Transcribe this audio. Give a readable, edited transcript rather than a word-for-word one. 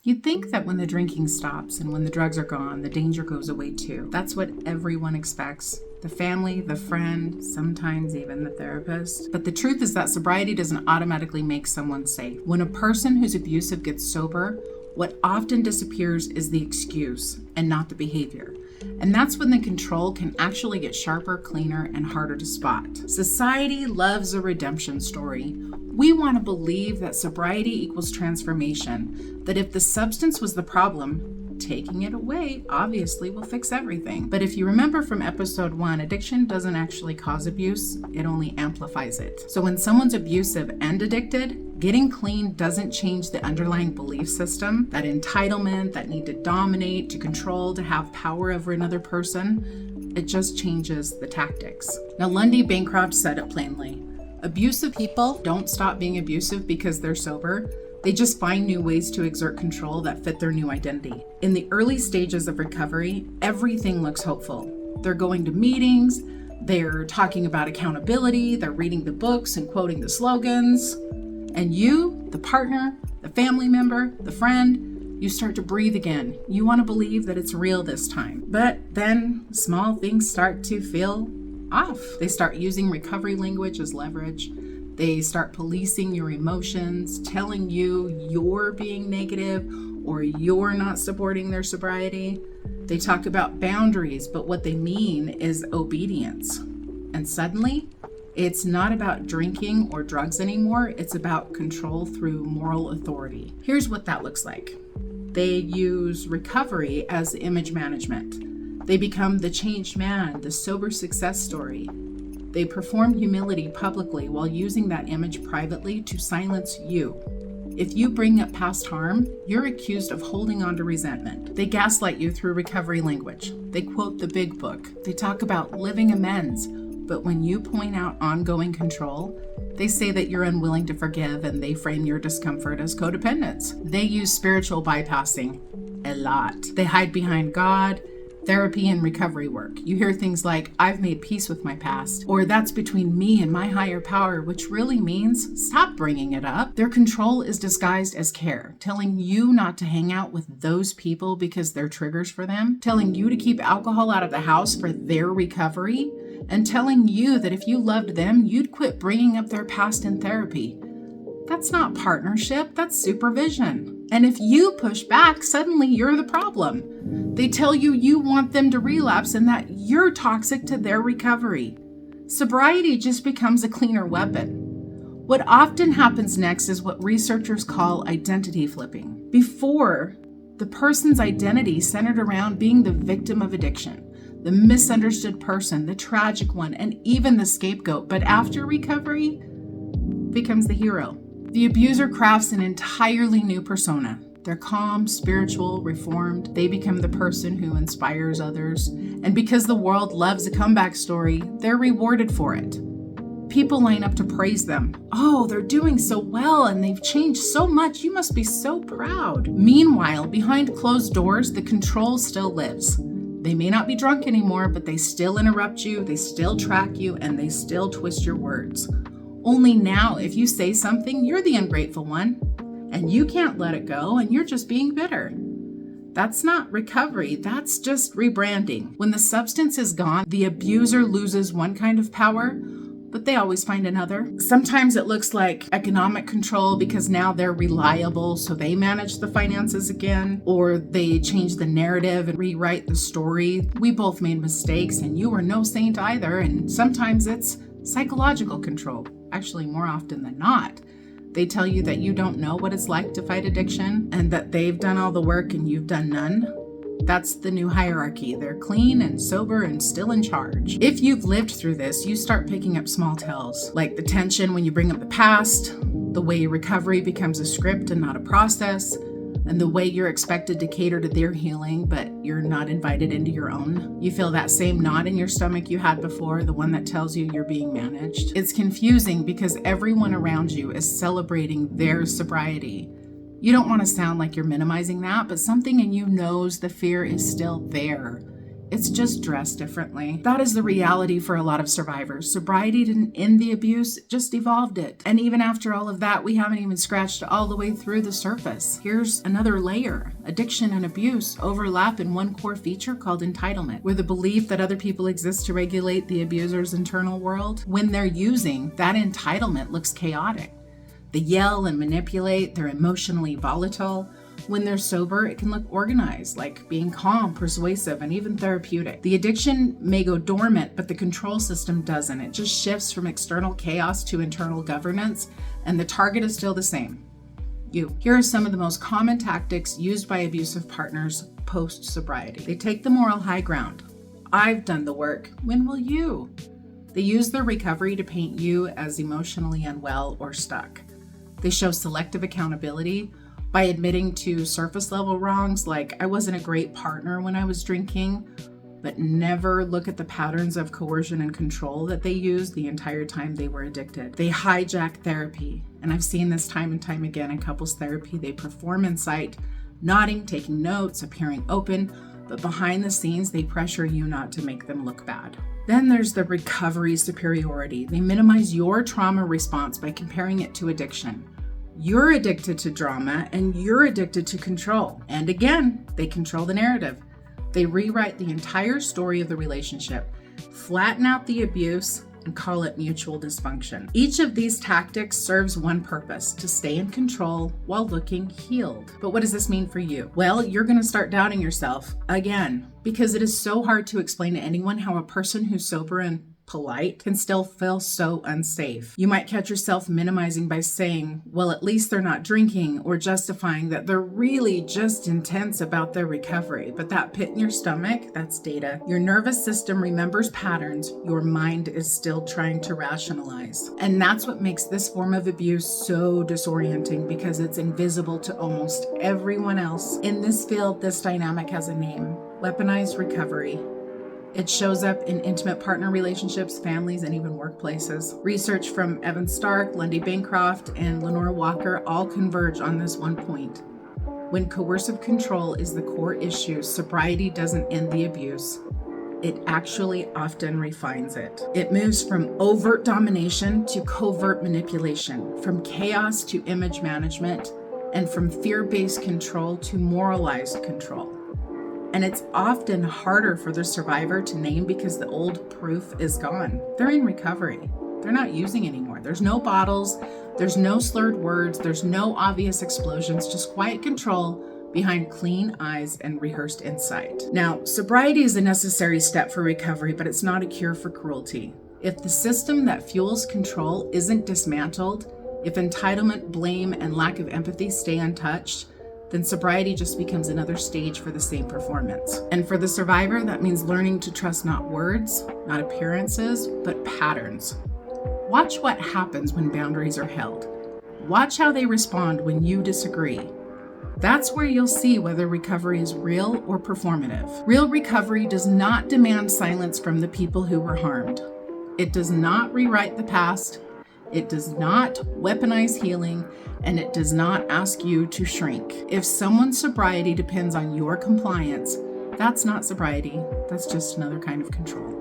You'd think that when the drinking stops and when the drugs are gone, the danger goes away too. That's what everyone expects. The family, the friend, sometimes even the therapist. But the truth is that sobriety doesn't automatically make someone safe. When a person who's abusive gets sober, what often disappears is the excuse and not the behavior. And that's when the control can actually get sharper, cleaner, and harder to spot. Society loves a redemption story. We want to believe that sobriety equals transformation, that if the substance was the problem, taking it away obviously will fix everything. But if you remember from episode 1, addiction doesn't actually cause abuse, it only amplifies it. So when someone's abusive and addicted, getting clean doesn't change the underlying belief system, that entitlement, that need to dominate, to control, to have power over another person. It just changes the tactics. Now, Lundy Bancroft said it plainly. Abusive people don't stop being abusive because they're sober. They just find new ways to exert control that fit their new identity. In the early stages of recovery, everything looks hopeful. They're going to meetings, they're talking about accountability, they're reading the books and quoting the slogans. And you, the partner, the family member, the friend, you start to breathe again. You want to believe that it's real this time. But then small things start to feel off. They start using recovery language as leverage. They start policing your emotions, telling you you're being negative or you're not supporting their sobriety. They talk about boundaries, but what they mean is obedience. And suddenly, it's not about drinking or drugs anymore. It's about control through moral authority. Here's what that looks like. They use recovery as image management. They become the changed man, the sober success story. They perform humility publicly while using that image privately to silence you. If you bring up past harm, you're accused of holding on to resentment. They gaslight you through recovery language. They quote the big book. They talk about living amends. But when you point out ongoing control, they say that you're unwilling to forgive and they frame your discomfort as codependence. They use spiritual bypassing a lot. They hide behind God, therapy, and recovery work. You hear things like, I've made peace with my past, or that's between me and my higher power, which really means stop bringing it up. Their control is disguised as care, telling you not to hang out with those people because they're triggers for them, telling you to keep alcohol out of the house for their recovery, and telling you that if you loved them, you'd quit bringing up their past in therapy. That's not partnership, that's supervision. And if you push back, suddenly you're the problem. They tell you you want them to relapse and that you're toxic to their recovery. Sobriety just becomes a cleaner weapon. What often happens next is what researchers call identity flipping. Before, the person's identity centered around being the victim of addiction, the misunderstood person, the tragic one, and even the scapegoat. But after recovery, becomes the hero. The abuser crafts an entirely new persona. They're calm, spiritual, reformed. They become the person who inspires others. And because the world loves a comeback story, they're rewarded for it. People line up to praise them. Oh, they're doing so well and they've changed so much. You must be so proud. Meanwhile, behind closed doors, the control still lives. They may not be drunk anymore, but they still interrupt you, they still track you, and they still twist your words. Only now, if you say something, you're the ungrateful one, and you can't let it go, and you're just being bitter. That's not recovery, that's just rebranding. When the substance is gone, the abuser loses one kind of power, but they always find another. Sometimes it looks like economic control because now they're reliable, so they manage the finances again, or they change the narrative and rewrite the story. We both made mistakes and you were no saint either. And sometimes it's psychological control, actually more often than not. They tell you that you don't know what it's like to fight addiction and that they've done all the work and you've done none. That's the new hierarchy. They're clean and sober and still in charge. If you've lived through this, you start picking up small tells, like the tension when you bring up the past, the way recovery becomes a script and not a process, and the way you're expected to cater to their healing, but you're not invited into your own. You feel that same knot in your stomach you had before, the one that tells you you're being managed. It's confusing because everyone around you is celebrating their sobriety. You don't want to sound like you're minimizing that, but something in you knows the fear is still there. It's just dressed differently. That is the reality for a lot of survivors. Sobriety didn't end the abuse, it just evolved it. And even after all of that, we haven't even scratched all the way through the surface. Here's another layer. Addiction and abuse overlap in one core feature called entitlement, where the belief that other people exist to regulate the abuser's internal world. When they're using, that entitlement looks chaotic. They yell and manipulate, they're emotionally volatile. When they're sober, it can look organized, like being calm, persuasive, and even therapeutic. The addiction may go dormant, but the control system doesn't. It just shifts from external chaos to internal governance, and the target is still the same: you. Here are some of the most common tactics used by abusive partners post-sobriety. They take the moral high ground. I've done the work. When will you? They use their recovery to paint you as emotionally unwell or stuck. They show selective accountability by admitting to surface level wrongs like I wasn't a great partner when I was drinking, but never look at the patterns of coercion and control that they used the entire time they were addicted. They hijack therapy, and I've seen this time and time again in couples therapy. They perform in sight, nodding, taking notes, appearing open, but behind the scenes they pressure you not to make them look bad. Then there's the recovery superiority. They minimize your trauma response by comparing it to addiction. You're addicted to drama and you're addicted to control. And again, they control the narrative. They rewrite the entire story of the relationship, flatten out the abuse, and call it mutual dysfunction. Each of these tactics serves one purpose: to stay in control while looking healed. But what does this mean for you? Well, you're going to start doubting yourself again, because it is so hard to explain to anyone how a person who's sober and polite can still feel so unsafe. You might catch yourself minimizing by saying, well, at least they're not drinking, or justifying that they're really just intense about their recovery. But that pit in your stomach, that's data. Your nervous system remembers patterns your mind is still trying to rationalize. And that's what makes this form of abuse so disorienting, because it's invisible to almost everyone else. In this field, this dynamic has a name: weaponized recovery. It shows up in intimate partner relationships, families, and even workplaces. Research from Evan Stark, Lundy Bancroft, and Lenore Walker all converge on this one point. When coercive control is the core issue, sobriety doesn't end the abuse. It actually often refines it. It moves from overt domination to covert manipulation, from chaos to image management, and from fear-based control to moralized control. And it's often harder for the survivor to name because the old proof is gone. They're in recovery. They're not using anymore. There's no bottles, there's no slurred words, there's no obvious explosions, just quiet control behind clean eyes and rehearsed insight. Now, sobriety is a necessary step for recovery, but it's not a cure for cruelty. If the system that fuels control isn't dismantled, if entitlement, blame, and lack of empathy stay untouched, then sobriety just becomes another stage for the same performance. And for the survivor, that means learning to trust not words, not appearances, but patterns. Watch what happens when boundaries are held. Watch how they respond when you disagree. That's where you'll see whether recovery is real or performative. Real recovery does not demand silence from the people who were harmed. It does not rewrite the past. It does not weaponize healing, and it does not ask you to shrink. If someone's sobriety depends on your compliance, that's not sobriety. That's just another kind of control.